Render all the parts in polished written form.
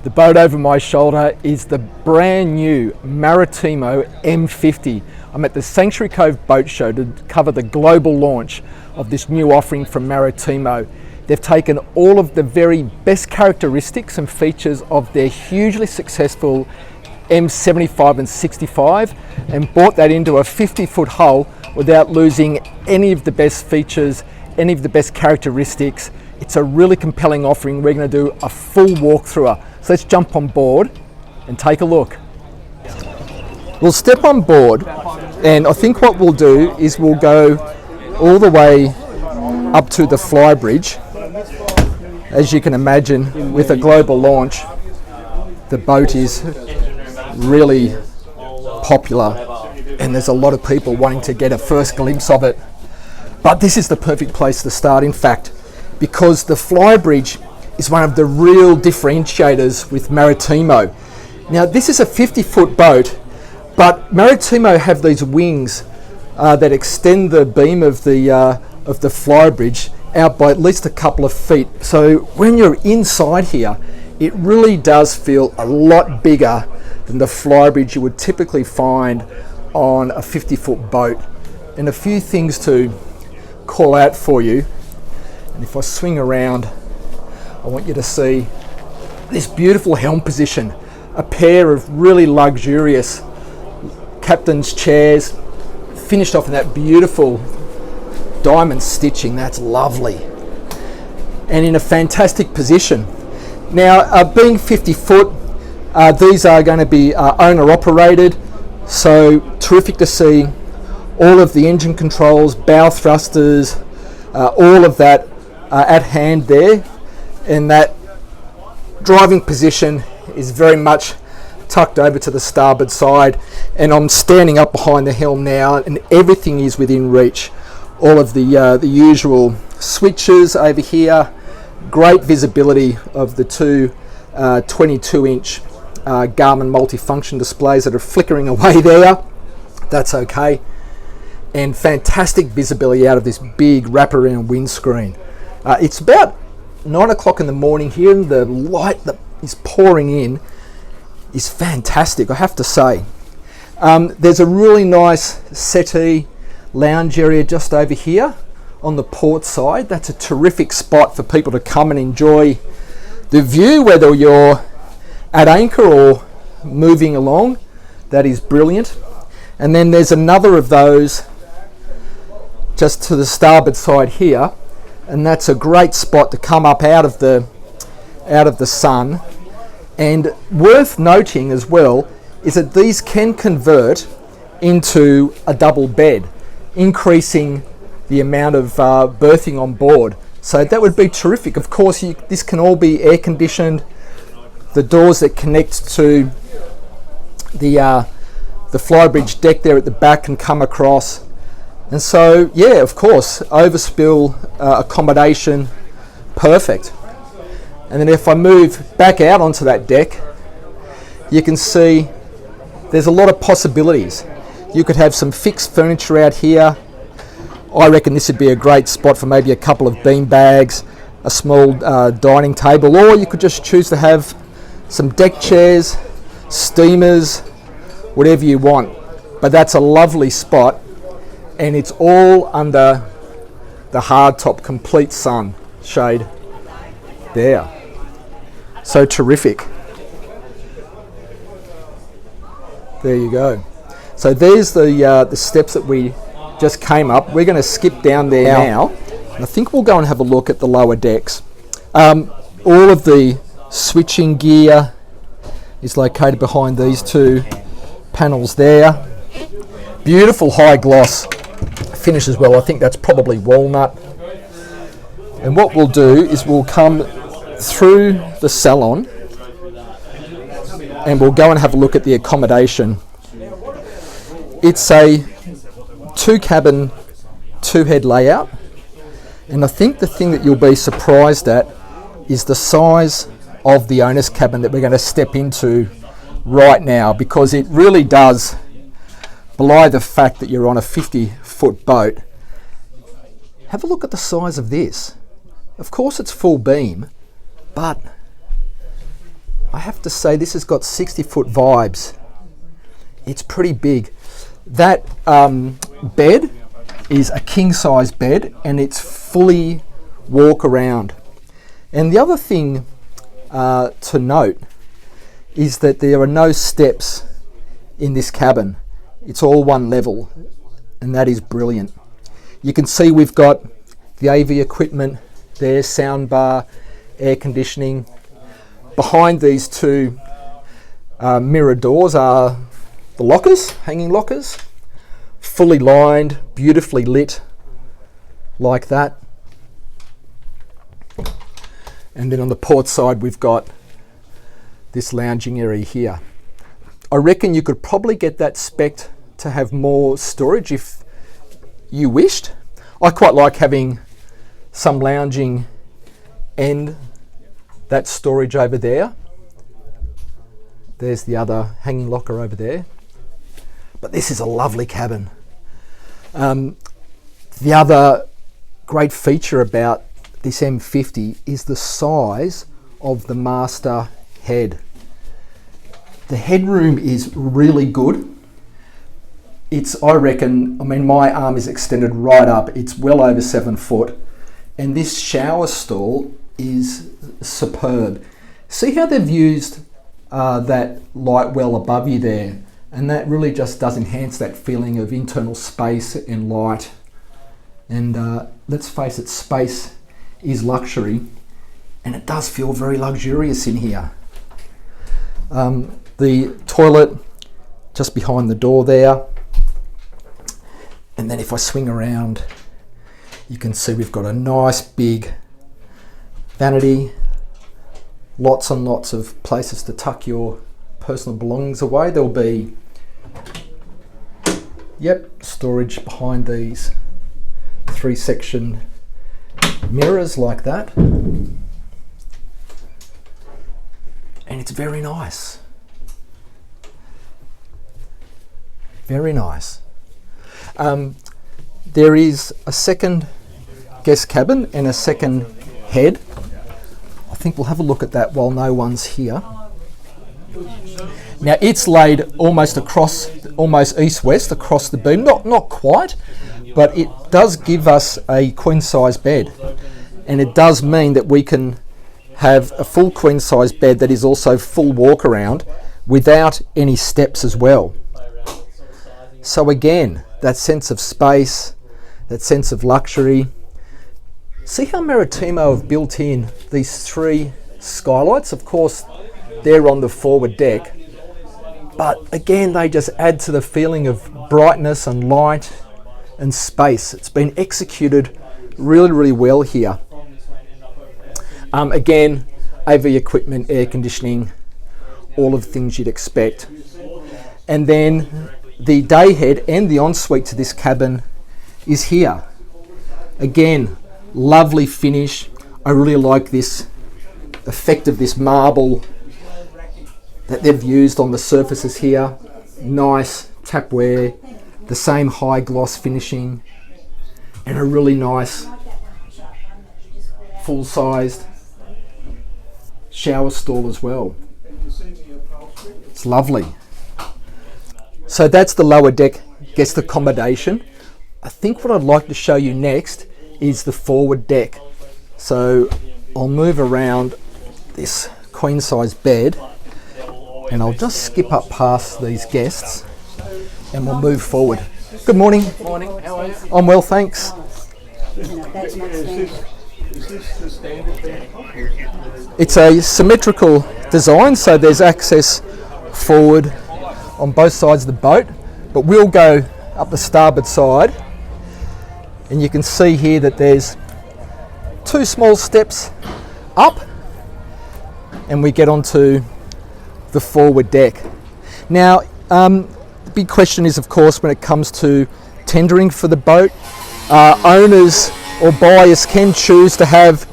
The boat over my shoulder is the brand new Maritimo M50. I'm at the Sanctuary Cove Boat Show to cover the global launch of this new offering from Maritimo. They've taken all of the very best characteristics and features of their hugely successful M75 and 65 and brought that into a 50-foot hull without losing any of the best features, any of the best characteristics. It's a really compelling offering. We're going to do a full walkthrough. So let's jump on board and take a look. We'll step on board, and I think what we'll do is we'll go all the way up to the flybridge. As you can imagine, with a global launch, the boat is really popular and there's a lot of people wanting to get a first glimpse of it. But this is the perfect place to start, in fact, because the flybridge is one of the real differentiators with Maritimo. Now, this is a 50-foot boat, but Maritimo have these wings that extend the beam of the flybridge out by at least a couple of feet. So when you're inside here, it really does feel a lot bigger than the flybridge you would typically find on a 50-foot boat. And a few things to call out for you. And if I swing around, I want you to see this beautiful helm position, a pair of really luxurious captain's chairs, finished off in that beautiful diamond stitching. That's lovely, and in a fantastic position. Now, being 50 foot, these are going to be owner operated, so terrific to see all of the engine controls, bow thrusters, all of that at hand there. And that driving position is very much tucked over to the starboard side, and I'm standing up behind the helm now, and everything is within reach. All of the usual switches over here, great visibility of the two 22-inch Garmin multifunction displays that are flickering away there. That's okay, and fantastic visibility out of this big wraparound windscreen. It's about 9 o'clock in the morning here, and the light that is pouring in is fantastic, I have to say. There's a really nice settee lounge area just over here on the port side. That's a terrific spot for people to come and enjoy the view, whether you're at anchor or moving along. That is brilliant. And then there's another of those just to the starboard side here, and that's a great spot to come up out of the sun. And worth noting as well is that these can convert into a double bed, increasing the amount of berthing on board. So that would be terrific. Of course, this can all be air conditioned. The doors that connect to the flybridge deck there at the back can come across. And so, yeah, of course, overspill accommodation, perfect. And then if I move back out onto that deck, you can see there's a lot of possibilities. You could have some fixed furniture out here. I reckon this would be a great spot for maybe a couple of bean bags, a small dining table, or you could just choose to have some deck chairs, steamers, whatever you want. But that's a lovely spot, and it's all under the hardtop complete sun shade there. So terrific. There you go. So there's the steps that we just came up. We're going to skip down there now, and I think we'll go and have a look at the lower decks. All of the switching gear is located behind these two panels there. Beautiful high gloss finish as well. I think that's probably walnut. And what we'll do is we'll come through the salon and we'll go and have a look at the accommodation. It's a 2-cabin, 2-head layout, and I think the thing that you'll be surprised at is the size of the owner's cabin that we're going to step into right now, because it really does belie the fact that you're on a 50-foot boat. Have a look at the size of this. Of course it's full beam, but I have to say this has got 60-foot vibes. It's pretty big. That bed is a king-size bed, and it's fully walk around. And the other thing to note is that there are no steps in this cabin. It's all one level, and that is brilliant. You can see we've got the AV equipment there, sound bar, air conditioning. Behind these two mirror doors are the lockers, hanging lockers, fully lined, beautifully lit like that. And then on the port side we've got this lounging area here. I reckon you could probably get that spec'd to have more storage if you wished. I quite like having some lounging and that storage over there. There's the other hanging locker over there. But this is a lovely cabin. The other great feature about this M50 is the size of the master head. The headroom is really good. It's, I reckon, I mean, my arm is extended right up. It's well over 7 foot. And this shower stall is superb. See how they've used that light well above you there? And that really just does enhance that feeling of internal space and light. And let's face it, space is luxury, and it does feel very luxurious in here. The toilet just behind the door there. And then if I swing around, you can see we've got a nice big vanity, lots and lots of places to tuck your personal belongings away. There'll be, storage behind these 3-section mirrors like that. And it's very nice. Very nice. There is a second guest cabin and a second head. I think we'll have a look at that while no one's here. Now it's laid almost east-west across the beam. Not quite, but it does give us a queen size bed. And it does mean that we can have a full queen size bed that is also full walk around without any steps as well. So again, that sense of space, that sense of luxury. See how Maritimo have built in these 3 skylights? Of course, they're on the forward deck, but again, they just add to the feeling of brightness and light and space. It's been executed really, really well here. Again, AV equipment, air conditioning, all of the things you'd expect. And then the day head and the ensuite to this cabin is here. Again, lovely finish. I really like this effect of this marble that they've used on the surfaces here. Nice tapware, the same high gloss finishing, and a really nice full-sized shower stall as well. It's lovely. So that's the lower deck guest accommodation. I think what I'd like to show you next is the forward deck. So I'll move around this queen size bed, and I'll just skip up past these guests and we'll move forward. Good morning. Morning, how are you? I'm well, thanks. Is this the standard bed? It's a symmetrical design, so there's access forward on both sides of the boat, but we'll go up the starboard side, and you can see here that there's 2 small steps up and we get onto the forward deck. Now, the big question is, of course, when it comes to tendering for the boat, owners or buyers can choose to have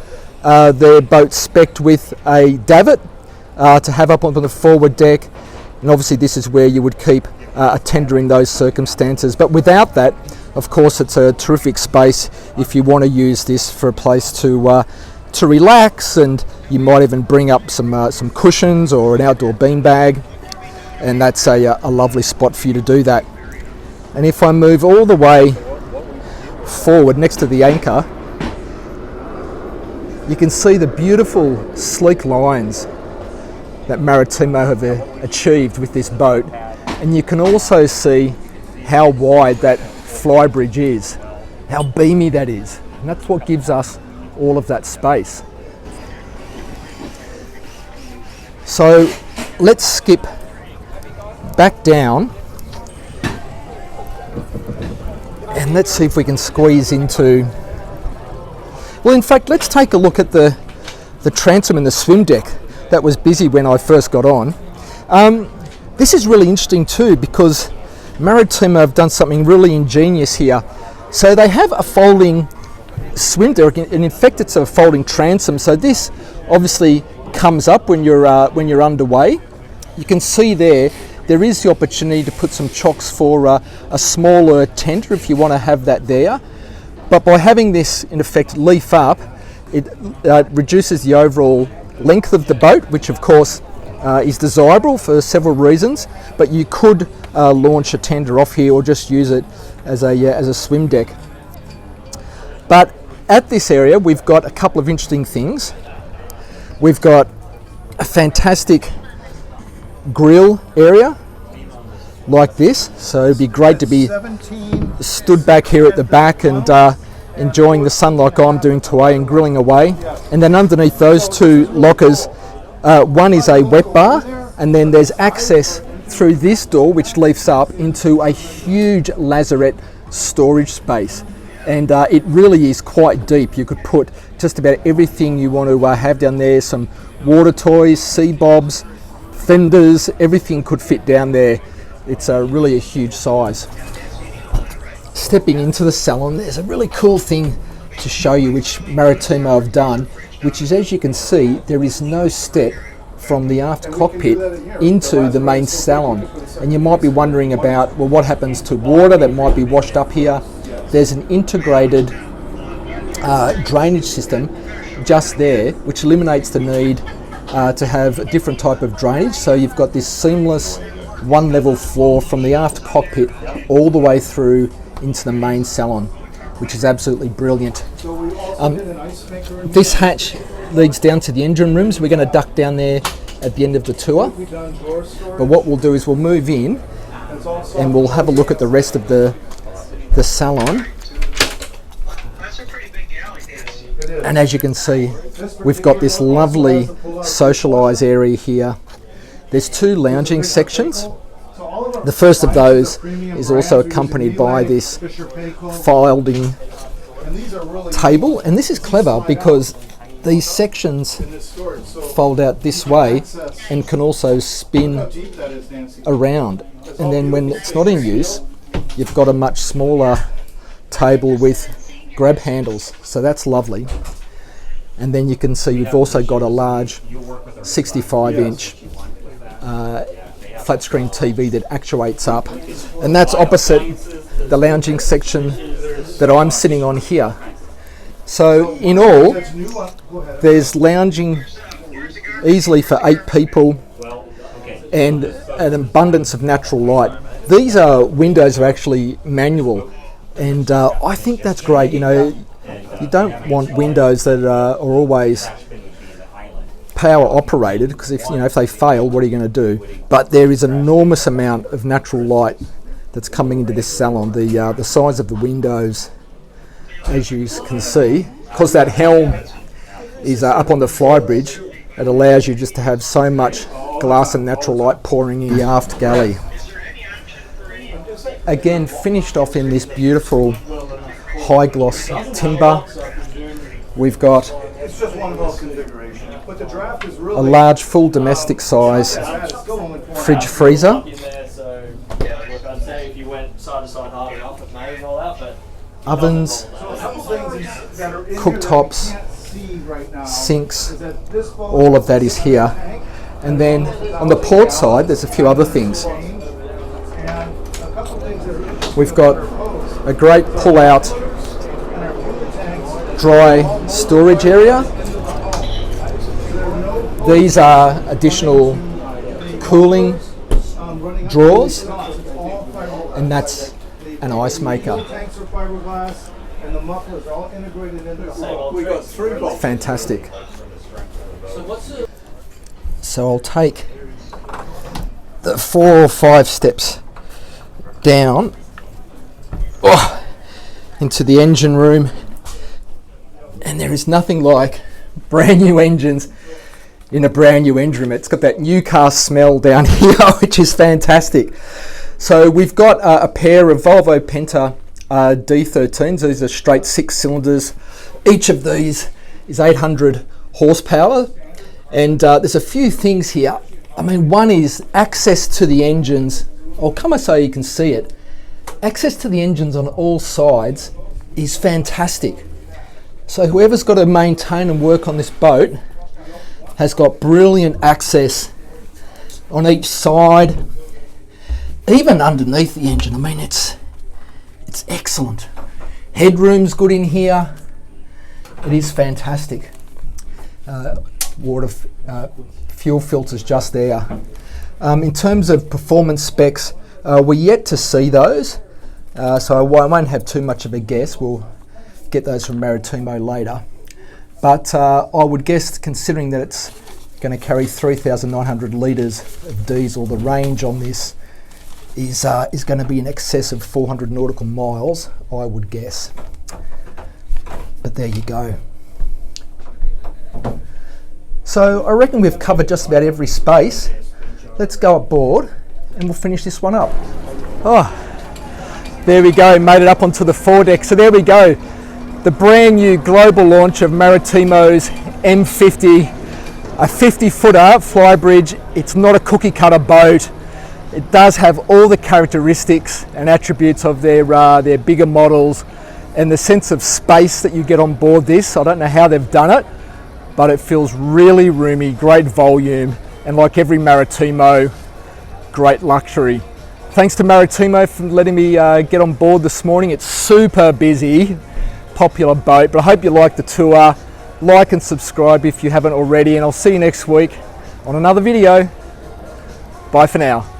their boat spec'd with a davit to have up onto the forward deck, and obviously this is where you would keep a tender in those circumstances. But without that, of course, it's a terrific space if you want to use this for a place to to relax, and you might even bring up some cushions or an outdoor beanbag, and that's a lovely spot for you to do that. And if I move all the way forward next to the anchor, you can see the beautiful sleek lines that Maritimo have achieved with this boat, and you can also see how wide that flybridge is, how beamy that is, and that's what gives us all of that space. So let's skip back down and let's see if we can squeeze into, well, in fact, let's take a look at the transom and the swim deck that was busy when I first got on. This is really interesting too, because Maritimo have done something really ingenious here. So they have a folding swim deck, and in fact it's a folding transom. So this obviously comes up when you're underway. You can see there is the opportunity to put some chocks for a smaller tender if you want to have that there. But by having this in effect leaf up, it reduces the overall length of the boat, which of course is desirable for several reasons. But you could launch a tender off here or just use it as a swim deck. But at this area we've got a couple of interesting things. We've got a fantastic grill area like this, so it'd be great to be stood back here at the back and enjoying the sun like I'm doing today and grilling away. And then underneath those two lockers, one is a wet bar, and then there's access through this door which leads up into a huge lazarette storage space, and it really is quite deep. You could put just about everything you want to have down there, some water toys, sea bobs, fenders, everything could fit down there. It's really a huge size. Stepping into the salon, there's a really cool thing to show you which Maritimo have done, which is, as you can see, there is no step from the aft cockpit into the main salon. And you might be wondering about, well, what happens to water that might be washed up here? There's an integrated drainage system just there, which eliminates the need to have a different type of drainage. So you've got this seamless one level floor from the aft cockpit all the way through into the main salon, which is absolutely brilliant. This hatch leads down to the engine rooms. We're going to duck down there at the end of the tour, but what we'll do is we'll move in and we'll have a look at the rest of the salon. And as you can see, we've got this lovely socialise area here. There's two lounging sections. The first of those is also accompanied by this folding table, and this is clever because these sections fold out this way and can also spin around, and then when it's not in use you've got a much smaller table with grab handles, so that's lovely. And then you can see you've also got a large 65-inch flat screen TV that actuates up, and that's opposite the lounging section that I'm sitting on here. So in all, there's lounging easily for 8 people and an abundance of natural light. These windows are actually manual, and I think that's great. You know, you don't want windows that are always power operated, because if they fail, what are you going to do? But there is an enormous amount of natural light that's coming into this salon. The size of the windows, as you can see, because that helm is up on the flybridge, it allows you just to have so much glass and natural light pouring in the aft galley. Again, finished off in this beautiful high gloss timber. We've got a large full domestic size fridge freezer, ovens, cooktops, sinks, all of that is here. And then on the port side there's a few other things. We've got a great pull-out dry storage area These are additional cooling drawers, and that's an ice maker. Tanks are fiberglass, and the mufflers are all integrated into the hull. We got 3 bolts. Fantastic. So I'll take the 4 or 5 steps down into the engine room, and there is nothing like brand new engines in a brand new engine room. It's got that new car smell down here, which is fantastic. So we've got a pair of Volvo Penta D13s. These are straight 6 cylinders. Each of these is 800 horsepower, and there's a few things here. I mean, one is access to the engines. I'll come so you can see it. Access to the engines on all sides is fantastic. So whoever's got to maintain and work on this boat has got brilliant access on each side, even underneath the engine. I mean, it's excellent. Headroom's good in here. It is fantastic. Fuel filters just there. In terms of performance specs, we're yet to see those, so I won't have too much of a guess. We'll get those from Maritimo later. But I would guess, considering that it's going to carry 3,900 litres of diesel, the range on this is going to be in excess of 400 nautical miles, I would guess. But there you go. So I reckon we've covered just about every space. Let's go aboard and we'll finish this one up. Oh, there we go, made it up onto the foredeck. So there we go, the brand new global launch of Maritimo's M50, a 50-footer flybridge. It's not a cookie cutter boat. It does have all the characteristics and attributes of their bigger models, and the sense of space that you get on board this. I don't know how they've done it, but it feels really roomy, great volume, and like every Maritimo, great luxury. Thanks to Maritimo for letting me get on board this morning. It's super busy, popular boat, but I hope you like the tour. Like and subscribe if you haven't already, and I'll see you next week on another video. Bye for now.